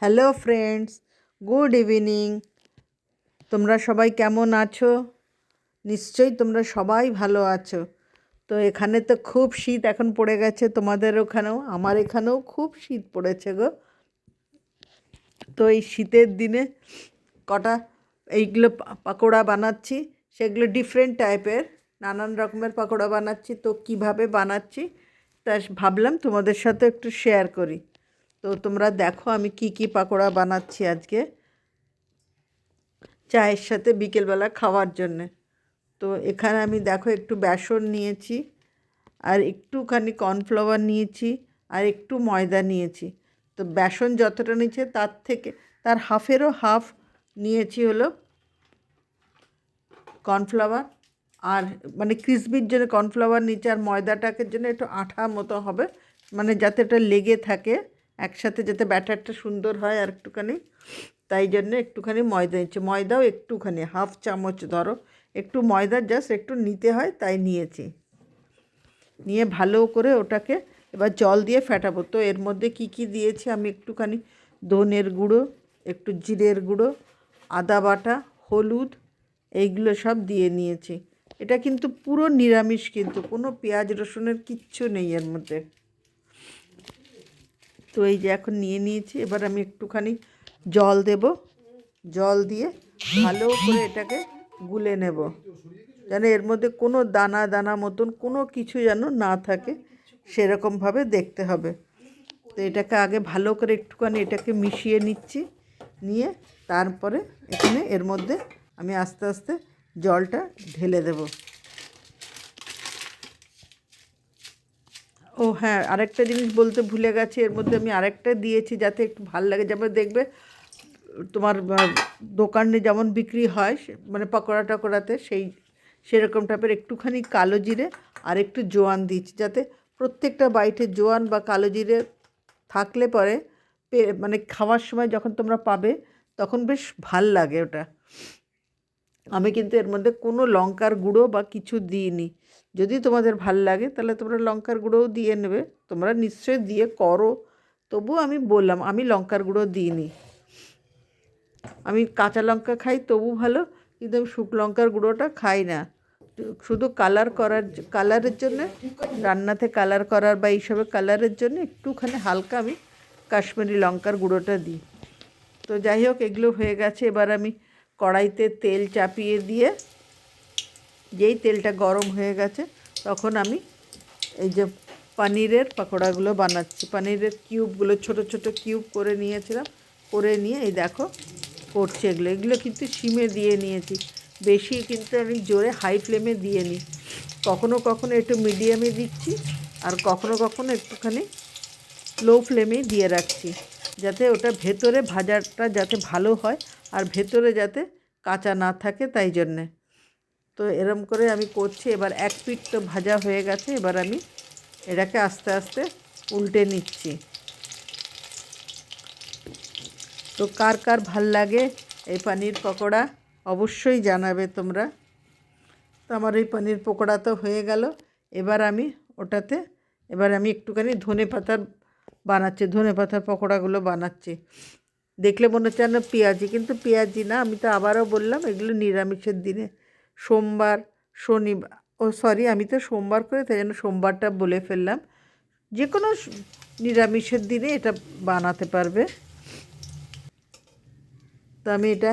Hello friends, good evening. তোমরা সবাই কেমন আছো? নিশ্চয়ই তোমরা সবাই ভালো আছো। তো এখানে তো খুব শীত এখন পড়ে গেছে, তোমাদের ওখানেও, আমার এখানেও খুব শীত পড়েছে গো। তো এই শীতের দিনে কটা এইগুলো পাকোড়া বানাচ্ছি, সেগুলো ডিফারেন্ট টাইপের, নানান রকমের পাকোড়া বানাচ্ছি। তো কিভাবে বানাচ্ছি তা ভাবলাম তোমাদের সাথে একটু শেয়ার করি। তো তোমরা দেখো আমি কি কি পাকোড়া বানাচ্ছি আজকে চায়ের সাথে বিকেলবেলা খাওয়ার জন্যে। তো এখানে আমি দেখো একটু বেসন নিয়েছি, আর একটুখানি কর্নফ্লাওয়ার নিয়েছি, আর একটু ময়দা নিয়েছি। তো বেসন যতটা নিচ্ছে তার থেকে তার হাফেরও হাফ নিয়েছি হলো কর্নফ্লাওয়ার। আর মানে ক্রিসপির জন্য কর্নফ্লাওয়ার নিচে, আর ময়দাটাকে জন্য একটু আঠা মতো হবে, মানে যাতে এটা লেগে থাকে একসাথে, যাতে ব্যাটারটা সুন্দর হয়। আর একটুখানি তাই জন্য একটুখানি ময়দা নিচ্ছি, ময়দাও একটুখানি হাফ চামচ ধরো, একটু ময়দা জাস্ট একটু নিতে হয় তাই নিয়েছি। নিয়ে ভালো করে ওটাকে এবার জল দিয়ে ফেটাবো। তো এর মধ্যে কি কি দিয়েছি আমি একটুখানি ধনের গুঁড়ো, একটু জিরের গুঁড়ো, আদা বাটা, হলুদ, এইগুলো সব দিয়ে নিয়েছি। এটা কিন্তু পুরো নিরামিষ, কিন্তু কোনো পেঁয়াজ রসুনের কিচ্ছু নেই এর মধ্যে। তো এই যে এখন নিয়ে নিয়েছি, এবার আমি একটুখানি জল দেব, জল দিয়ে ভালো করে এটাকে গুলে নেব, যেন এর মধ্যে কোনো দানা দানা মতন কোনো কিছু যেন না থাকে, সেরকমভাবে দেখতে হবে। তো এটাকে আগে ভালো করে একটুখানি এটাকে মিশিয়ে নিচ্ছি, নিয়ে তারপরে এখানে এর মধ্যে আমি আস্তে আস্তে জলটা ঢেলে দেব। ও হ্যাঁ, আরেকটা জিনিস বলতে ভুলে গেছি, এর মধ্যে আমি আরেকটা দিয়েছি যাতে একটু ভালো লাগে। যেমন দেখবে তোমার দোকানে যেমন বিক্রি হয়, মানে পকোড়া টকোড়াতে, সেরকম টাইপের একটুখানি কালো জিরে আর একটু জোয়ান দিচ্ছি, যাতে প্রত্যেকটা বাইটে জোয়ান বা কালো জিরে থাকলে পরে মানে খাওয়ার সময় যখন তোমরা পাবে তখন বেশ ভাল লাগে ওটা। আমি কিন্তু এর মধ্যে কোনো লঙ্কার গুঁড়ো বা কিছু দিইনি। যদি তোমাদের ভাল লাগে তাহলে তোমরা লঙ্কার গুঁড়োও দিয়ে নেবে, তোমরা নিশ্চয়ই দিয়ে করো, তবুও আমি বললাম আমি লঙ্কার গুঁড়ো দিইনি। আমি কাঁচা লঙ্কা খাই তবু ভালো, কিন্তু আমি শুকনো লঙ্কার গুঁড়োটা খাই না। শুধু কালারের জন্য, রান্নাতে কালার করার বা এইসবে কালারের জন্য একটুখানি হালকা আমি কাশ্মীরি লঙ্কার গুঁড়োটা দিই। তো যাই হোক, এগুলো হয়ে গেছে। এবার আমি কড়াইতে তেল চাপিয়ে দিয়ে, যেই তেলটা গরম হয়ে গেছে তখন আমি এই যে পনিরের পকোড়াগুলো বানাচ্ছি। পনিরের কিউবগুলো ছোট ছোট কিউব করে নিয়েছিলাম, করে নিয়ে এই দেখো করছি। এগুলো কিন্তু সিমে দিয়ে নিয়েছি, বেশি কিন্তু আমি জোরে হাই ফ্লেমে দিয়ে নিই। কখনো কখনো একটু মিডিয়ামে দিচ্ছি, আর কখনো কখনো একটুখানি লো ফ্লেমেই দিয়ে রাখছি, যাতে ওটা ভেতরে ভাজাটা যাতে ভালো হয় আর ভেতরে যাতে কাঁচা না থাকে, তাই জন্যে। তো এরম করে আমি করছি। এবার এক পিঠ তো ভাজা হয়ে গেছে, এবার আমি এটাকে আস্তে আস্তে উল্টে নিচ্ছি। তো কার কার ভাল লাগে এই পনির পকোড়া অবশ্যই জানাবে তোমরা। তো আমার এই পনির পকোড়া তো হয়ে গেল। এবার আমি একটুখানি ধনেপাতার ধনেপাতার পকোড়াগুলো বানাচ্ছি। দেখলে মনে হচ্ছে না পেঁয়াজি, কিন্তু পেঁয়াজি না। আমি তো আবারও বললাম এগুলো নিরামিষের দিনে, সোমবার, শনিবার, আমি তো সোমবার করে, তাই জন্য সোমবারটা বলে ফেললাম। যে কোনো নিরামিষের দিনে এটা বানাতে পারবে। তো আমি এটা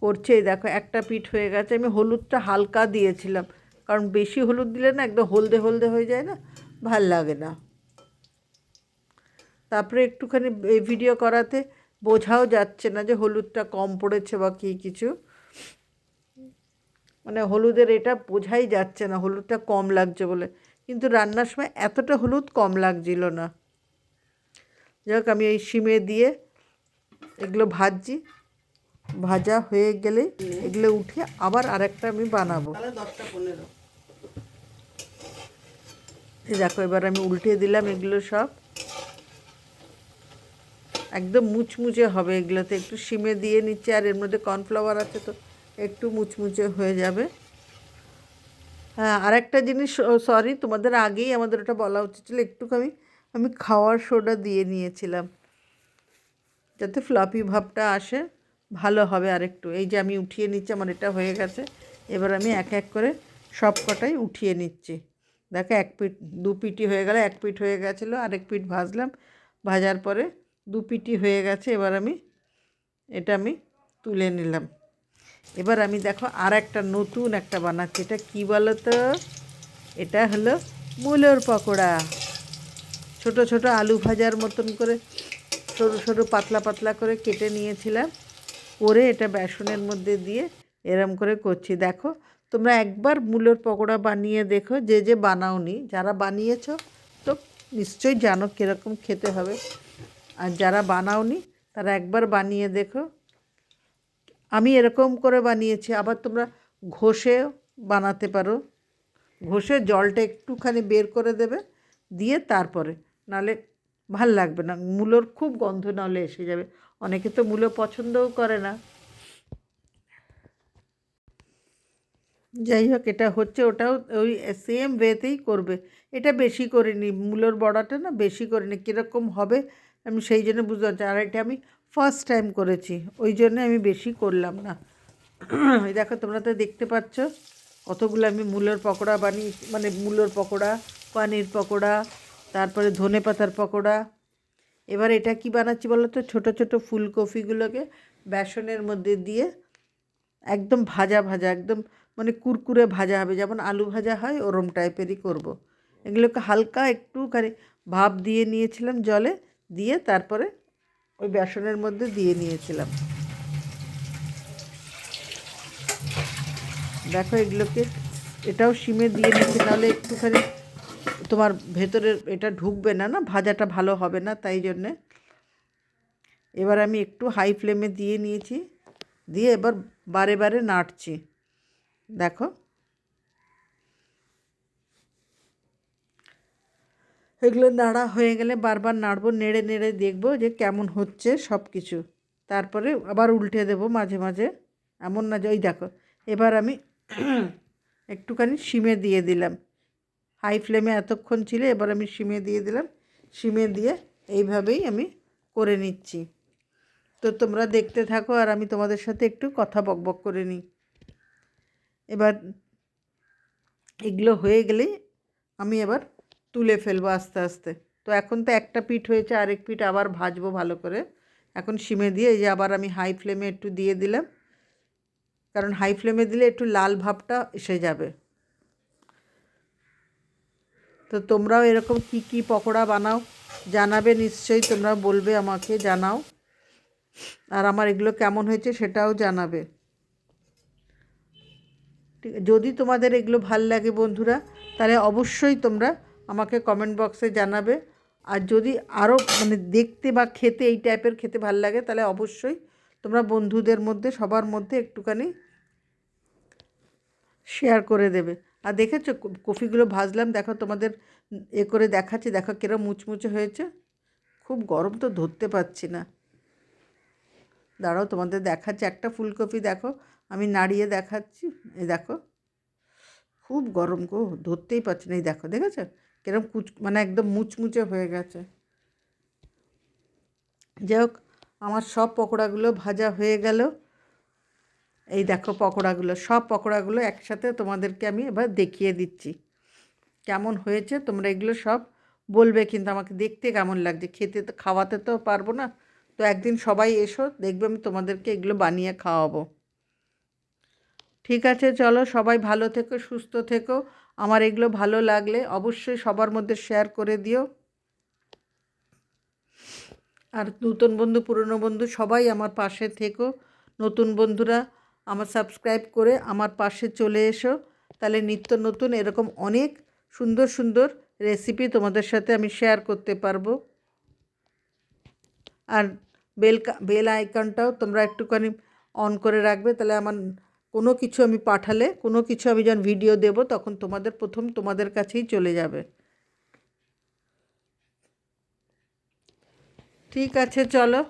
করছি। দেখো একটা পিঠ হয়ে গেছে। আমি হলুদটা হালকা দিয়েছিলাম, কারণ বেশি হলুদ দিলে না একদম হলদে হলদে হয়ে যায়, না ভাল লাগে না। তারপরে একটুখানি এই ভিডিও করাতে বোঝাও যাচ্ছে না যে হলুদটা কম পড়েছে বা কী কিছু, মানে হলুদের এটা বোঝাই যাচ্ছে না হলুদটা কম লাগছে বলে, কিন্তু রান্নার সময় এতটা হলুদ কম লাগছিল না। যাই হোক, আমি এই সিমে দিয়ে এগুলো ভাজছি। ভাজা হয়ে গেলে এগুলো উঠে আবার আরেকটা আমি বানাবো। 10টা 15 দেখো, এবার আমি উল্টে দিলাম। এগুলো সব একদম মুচমুচে হবে, এগুলোতে একটু সিমে দিয়ে নিচ্ছে, আর এর মধ্যে কর্নফ্লাওয়ার আছে তো একটু মুচমুচে হয়ে যাবে। হ্যাঁ, আরেকটা জিনিস, সরি, তোমাদের আগেই আমাদের ওটা বলা উচিত ছিল, একটুখানি আমি খাওয়ার সোডা দিয়ে নিয়েছিলাম, যাতে ফ্লপি ভাবটা আসে, ভালো হবে আরেকটু। এই যে আমি উঠিয়ে নিচ্ছি, আমার এটা হয়ে গেছে। এবার আমি এক এক করে সব কটাই উঠিয়ে নিচ্ছি। দেখো এক পিঠ দু পিঠই হয়ে গেল, এক পিঠ হয়ে গেছিলো, আরেক পিঠ ভাজলাম, ভাজার পরে দু পিঠই হয়ে গেছে। এবার এটা আমি তুলে নিলাম। এবার আমি দেখো আর একটা নতুন একটা বানাচ্ছি। এটা কী বলো তো? এটা হলো মূলোর পকোড়া। ছোট ছোট আলু ভাজার মতন করে সরু সরু পাতলা পাতলা করে কেটে নিয়েছিলাম, করে এটা বেসনের মধ্যে দিয়ে এরম করে করছি। দেখো তোমরা একবার মূলোর পকোড়া বানিয়ে দেখো, যে যে বানাওনি, যারা বানিয়েছো তো নিশ্চয়ই জানো কীরকম খেতে হবে, আর যারা বানাওনি তারা একবার বানিয়ে দেখো। আমি এরকম করে বানিয়েছি। আবার তোমরা ঘষেও বানাতে পারো। ঘষে জলটা একটুখানি বের করে দেবে, দিয়ে তারপরে, নাহলে ভাল লাগবে না, মূলোর খুব গন্ধ নাহলে এসে যাবে। অনেকে তো মূলো পছন্দও করে না। যাই হোক, এটা হচ্ছে, ওটাও ওই সেম ওয়েতেই করবে। এটা বেশি করিনি, মূলোর বড়াটা না বেশি করিনি, কীরকম হবে আমি সেই জন্য বুঝতে পারছি। আর এটা আমি ফার্স্ট টাইম করেছি, ওই জন্য আমি বেশি করলাম না। এই দেখো তোমরা তো দেখতে পাচ্ছ কতগুলো আমি মূলোর পকোড়া বানিয়েছি, মানে মূলোর পকোড়া, পানির পকোড়া, তারপরে ধনে পাতার পকোড়া। এবার এটা কি বানাচ্ছি বলো তো? ছোটো ছোটো ফুলকপিগুলোকে বেসনের মধ্যে দিয়ে একদম ভাজা ভাজা, একদম মানে কুরকুরে ভাজা হবে, যেমন আলু ভাজা হয় ওরম টাইপেরই করব। এগুলোকে হালকা একটুখানি ভাপ দিয়ে নিয়েছিলাম জলে, দিয়ে তারপরে ওই বেসনের মধ্যে দিয়ে নিয়েছিলাম। দেখো এগুলোকে, এটাও সিমে দিয়ে নিচ্ছি, নাহলে একটুখানি তোমার ভেতরের এটা ঢুকবে না, না ভাজাটা ভালো হবে না, তাই জন্যে। এবার আমি একটু হাই ফ্লেমে দিয়ে নিয়েছি, দিয়ে এবার বারে বারে নাড়ছি। দেখো এগুলো নাড়া হয়ে গেলে বারবার নাড়বো, নেড়ে নেড়ে দেখবো যে কেমন হচ্ছে সব কিছু। তারপরে আবার উল্টে দেবো মাঝে মাঝে, এমন না যে, ওই দেখো এবার আমি একটুখানি সিমে দিয়ে দিলাম। হাই ফ্লেমে এতক্ষণ ছিল, এবার আমি সিমে দিয়ে দিলাম। সিমে দিয়ে এইভাবেই আমি করে নিচ্ছি। তো তোমরা দেখতে থাকো, আর আমি তোমাদের সাথে একটু কথা বকবক করে নিই। এবার এগুলো হয়ে গেলেই আমি এবার তুলে ফেলবো আস্তে আস্তে। তো এখন তো একটা পিঠ হয়েছে, আরেক পিঠ আবার ভাজবো ভালো করে। এখন সিমে দিয়ে এই যে আবার আমি হাই ফ্লেমে একটু দিয়ে দিলাম, কারণ হাই ফ্লেমে দিলে একটু লাল ভাবটা এসে যাবে। তো তোমরাও এরকম কি কি পকোড়া বানাও জানাবে নিশ্চয়ই, তোমরা বলবে আমাকে, জানাও। আর আমার এগুলো কেমন হয়েছে সেটাও জানাবে। ঠিক, যদি তোমাদের এগুলো ভাল লাগে বন্ধুরা, তাহলে অবশ্যই তোমরা আমাকে কমেন্ট বক্সে জানাবে। আর যদি আরও মানে দেখতে বা খেতে এই টাইপের খেতে ভাল লাগে, তাহলে অবশ্যই তোমরা বন্ধুদের মধ্যে সবার মধ্যে একটুখানি শেয়ার করে দেবে। আর দেখেছো কফিগুলো ভাজলাম, দেখো তোমাদের এ করে দেখাচ্ছি, দেখো কিরম মুচমুচে হয়েছে। খুব গরম তো ধরতে পারছি না, দাঁড়াও তোমাদের দেখাচ্ছি। একটা ফুলকপি দেখো আমি নাড়িয়ে দেখাচ্ছি, এই দেখো খুব গরম গো, ধরতেই পারছি না। এই দেখো, দেখেছো কিরম মানে একদম মুচমুচে হয়ে গেছে। যাই হোক, আমার সব পকোড়াগুলো ভাজা হয়ে গেল। এই দেখো পকোড়াগুলো, সব পকোড়াগুলো একসাথে তোমাদেরকে আমি এবার দেখিয়ে দিচ্ছি কেমন হয়েছে। তোমরা এগুলো সব বলবে কিন্তু আমাকে দেখতে কেমন লাগছে, খেতে তো খাওয়াতে তো পারবো না। তো একদিন সবাই এসো, দেখবে আমি তোমাদেরকে এগুলো বানিয়ে খাওয়াবো। ঠিক আছে, চলো সবাই ভালো থেকো, সুস্থ থেকো। আমার এগুলো ভালো লাগলে অবশ্যই সবার মধ্যে শেয়ার করে দিও। আর নতুন বন্ধু পুরনো বন্ধু সবাই আমার পাশে থেকো। নতুন বন্ধুরা আমার সাবস্ক্রাইব করে আমার পাশে চলে এসো, তাহলে নিত্য নতুন এরকম অনেক সুন্দর সুন্দর রেসিপি তোমাদের সাথে আমি শেয়ার করতে পারবো। আর বেল আইকনটাও তোমরা একটুখানি অন করে রাখবে, তাহলে আমার কোনো কিছু আমি পাঠালে, কোনো কিছু আমি যখন ভিডিও দেব, তখন প্রথম তোমাদের কাছেই চলে যাবে। ঠিক আছে, চলো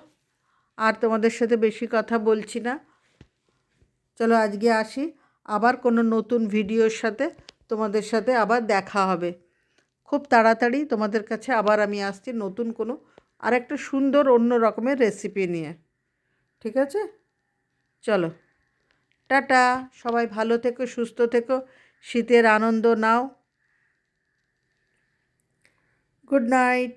আর তোমাদের সাথে বেশি কথা বলছি না, চলো আজকে আসি। আবার কোনো নতুন ভিডিওর সাথে তোমাদের সাথে আবার দেখা হবে। খুব তাড়াতাড়ি তোমাদের কাছে আবার আমি আসছি নতুন কোনো আর একটা সুন্দর অন্য রকমের রেসিপি নিয়ে। ঠিক আছে, চলো টাটা, সবাই ভালো থেকো, সুস্থ থেকো, শীতের আনন্দ নাও। Good night.